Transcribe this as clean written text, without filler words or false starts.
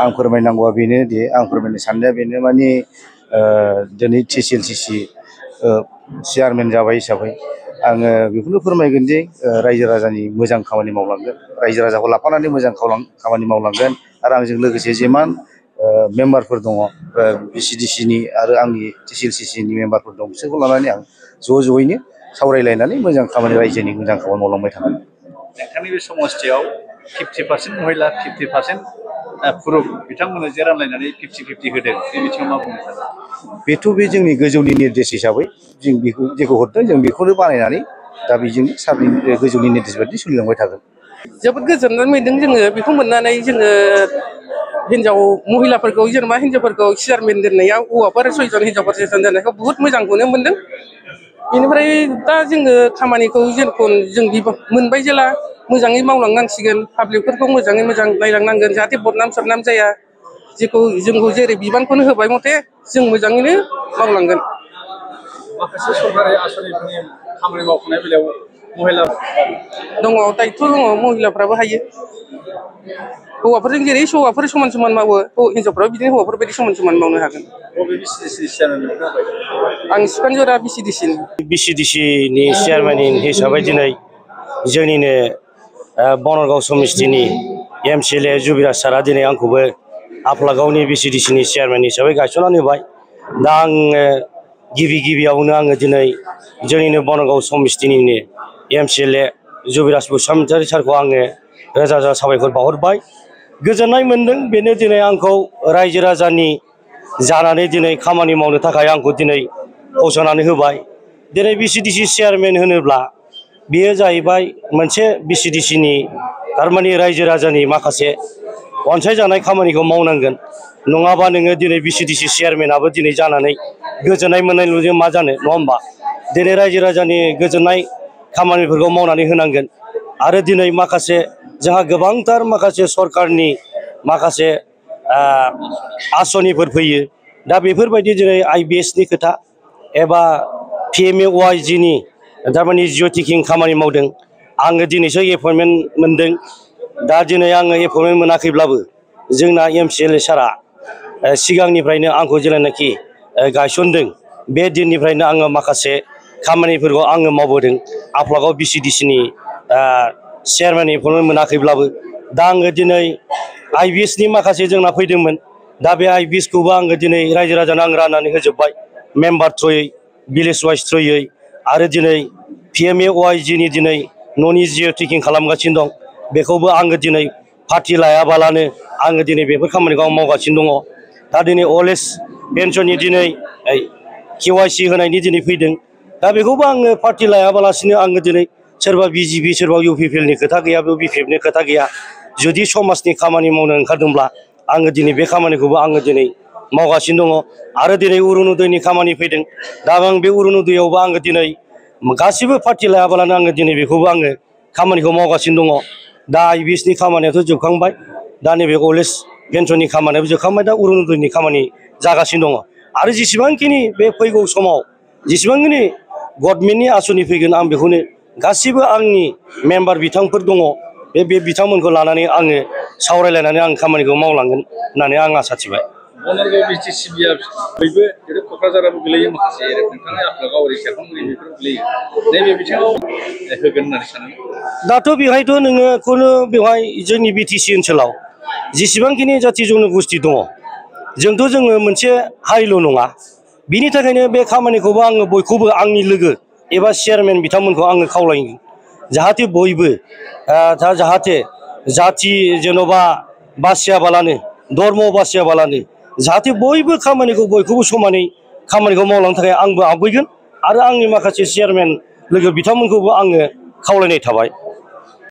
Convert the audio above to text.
आं फोरमायनांगौआ बेनो दि आं फोरमायनो साननाया बेनो माने दिनै TCLCC चेयारमेन जाबाय हिसाबै आङो बेखौनो फोरमायगोन दि रायजो राजानि मोजां खामानि मावलांगोन, रायजो राजाखौ लाफानानै मोजां खामानि मावलांगोन आरो आंजों लोगोसे जिमान मेम्बारफोर दङ BCDCनि आरो आंनि TCLCCनि मेम्बारफोर दं बिसोरखौ लानानै आं ज'यैनो सावरायलायनानै मोजां खामानि रायजोनि मोजां खामानि मावलांबाय थागोन। नोंथांनि बे समस्थियाव 50% महिला 50% पुरुष बिथांमोननो जे रानलायनानै 50-50 होदों बे बिथिङाव मा बुंनो सानो? बेथ' बे जोंनि गोजौनि निर्देश हिसाबै जों बेखौ जेखौ हरदों जों बेखौनो बानायनानै दा बेजों सारनि गोजौनि निर्देश बायदि सोलिलांबाय थागोन। जोबोद गोजोननाय मोन्दों जोङो बेखौ मोननानै जोङो हिन्जाव महिलाफोरखौ जेनेबा हिन्जावफोरखौ चेयारमेन दोननायाव हौवाफोर 6 जन हिन्जावफोर 6 जन जानायखौ बुहुत मोजांखौनो मोन्दों। बेनिफ्राय दा जोङो खामानिखौ जेरखम जों मोनबाय जेला मोजाङै मावलांनांसिगोन, पाब्लिकफोरखौ मोजाङै मोजां नायलांनांगोन जाहाथे बदनाम सरनाम जाया, जेखौ जोंखौ जेरै बिबानखौनो होबाय मथे जों मोजाङैनो मावलांगोन। माखासे सरकारि आसनिफोरनि खामानि मावफुंनाय बेलायाव महिला दङ, दायथ' दङ, महिलाफ्राबो हायो। हौवाफोरजों जेरै हौवाफोर समान समान मावो हिन्जावफ्राबो बिदिनो हौवाफोरबायदि समान समान मावनो हागोन। बबे BCDCनि चेयारमेन जाबाय? आं सिखोनजरा BCDCनि। BCDCनि चेयारमेन हिसाबै दिनै जोंनिनो बनरगाव समिस्थिनि MCLA जुबिराज सारा दिनै आंखौबो आफलागावनि BCDCनि चेयारमेन हिसाबै गायसननानै होबाय। दा आङो गिबियावनो आङो दिनै जोंनिनो बनरगाव समिस्थिनिनो MCLA जुबिराज बसुमतारी सारखौ आङो रोजा रोजा साबायखर बावहरबाय। गोजोननाय मोन्दों बेनो दिनै आंखौ रायजो राजानि जानानै दिनै खामानि मावनो थाखाय आंखौ दिनै फसंनानै होबाय। दिनै BCDC चेयारमेन होनोब्ला बेयो जाहैबाय मोनसे BCDCनि थारमाने रायजो राजानि माखासे अनसायजानाय खामानिखौ मावनांगोन, नङाबा नोङो दिनै BCDC चेयारमेनाबो दिनै जानानै गोजोननाय मोननायल'जों मा जानो, नङा होमबा? दिनै रायजो राजानि गोजोननाय खामानिफोरखौ मावनानै होनांगोन। आरो दिनै माखासे जोंहा गोबांथार माखासे सरकारनि माखासे आसनिफोर फैयो। दा बेफोरबायदि दिनै IBSनि खोथा एबा PMAY-Gनि थारमाने जिअ टेकिं खामानि मावदों। आङो दिनैसो एपइन्टमेन्ट मोनदों। दा दिनै आङो एपइन्टमेन्ट मोनाखैब्लाबो जोंना MCLA सारा सिगांनिफ्रायनो आंखौ जेब्लानाखि गायसनदों बे दिननिफ्रायनो आङो माखासे खामानिफोरखौ आङो मावबोदों। आफलागाव BCDCनि चेयारमेन एपइन्टमेन्ट मोनाखैब्लाबो दा आङो दिनै IBSनि माखासे जोंना फैदोंमोन। दा बे IBSखौबो आङो दिनै रायजो राजानो आं राननानै होजोब्बाय, मेम्बार थ्रुयै, भिलेज वाइस थ्रुयै। आरो दिनै PMAY-Gनि दिनै न'नि जिअ टेकिं खालामगासिनो दं, बेखौबो आङो दिनै पार्टि लायाबालानो आङो दिनै बेफोर खामानिखौ आं मावगासिनो दङ। दा दिनै अल्ड एज पेन्सननि दिनै KYC होनायनि दिनै फैदों। दा बेखौबो आङो पार्टि लायाबालासिनो आङो दिनै सोरबा BJP सोरबा UPPLनि खोथा गैया, BPFनि खोथा गैया। जुदि समाजनि खामानि मावनो ओंखारदोंब्ला आङो दिनै बे खामानिखौबो आङो दिनै मावगासिनो दङ। आरो दिनै अरुनदयनि खामानि फैदों। दा आं बे अरुनदयावबो आङो दिनै गासिबो पार्टि लायाबालानो आङो दिनै बेखौबो आङो खामानिखौ मावगासिनो दङ। दा IBSनि खामानियाथ' जोबखांबाय, दा नैबे अल्ड एज पेन्सननि खामानियाबो जोबखांबाय, दा अरुनदयनि खामानि जागासिनो दङ। आरो जेसेबांखिनि बे फैगौ समाव जेसेबांखिनि गभर्नमेन्टनि आसनि फैगोन आं बेखौनो गासिबो आंनि मेम्बार बिथांफोर दङ, बे बिथांमोनखौ लानानै आङो सावरायलायनानै आं खामानिखौ मावलांगोन होननानै आं आसा थिबाय। बनरगाव BTCBआ बयबो क'क्राझाराबो गोलैयो माखासे नोंथांनि आफलागाव ओरै सेरफांगुरि बेफोर गोलैयो। नैबे बिथिङाव होगोन होननानै सानो? दाथ' बेवहायथ' नोङो खुनु बेवहाय जोंनि BTC ओनसोलाव जेसेबांखिनि जाथि जनगोष्ठि दङ, जोङो मोनसे हारिल' नङा। बिनि थाखायनो बे खामानिखौबो आङो बयखौबो आंनि लोगो एबा चेयारमेन बिथांमोनखौ आङो खावलायो, जाहाथे बयबो जाहाथे जाथि जेन'बा बासियाबालानो, धर्म बासियाबालानो जाहाथे बयबो खामानिखौ बयखौबो समानै खामानिखौ मावलांनो थाखाय आंबो आवगायगोन। आरो आंनि माखासे चेयारमेन लोगो बिथांमोनखौबो आङो खावलायनाय थाबाय।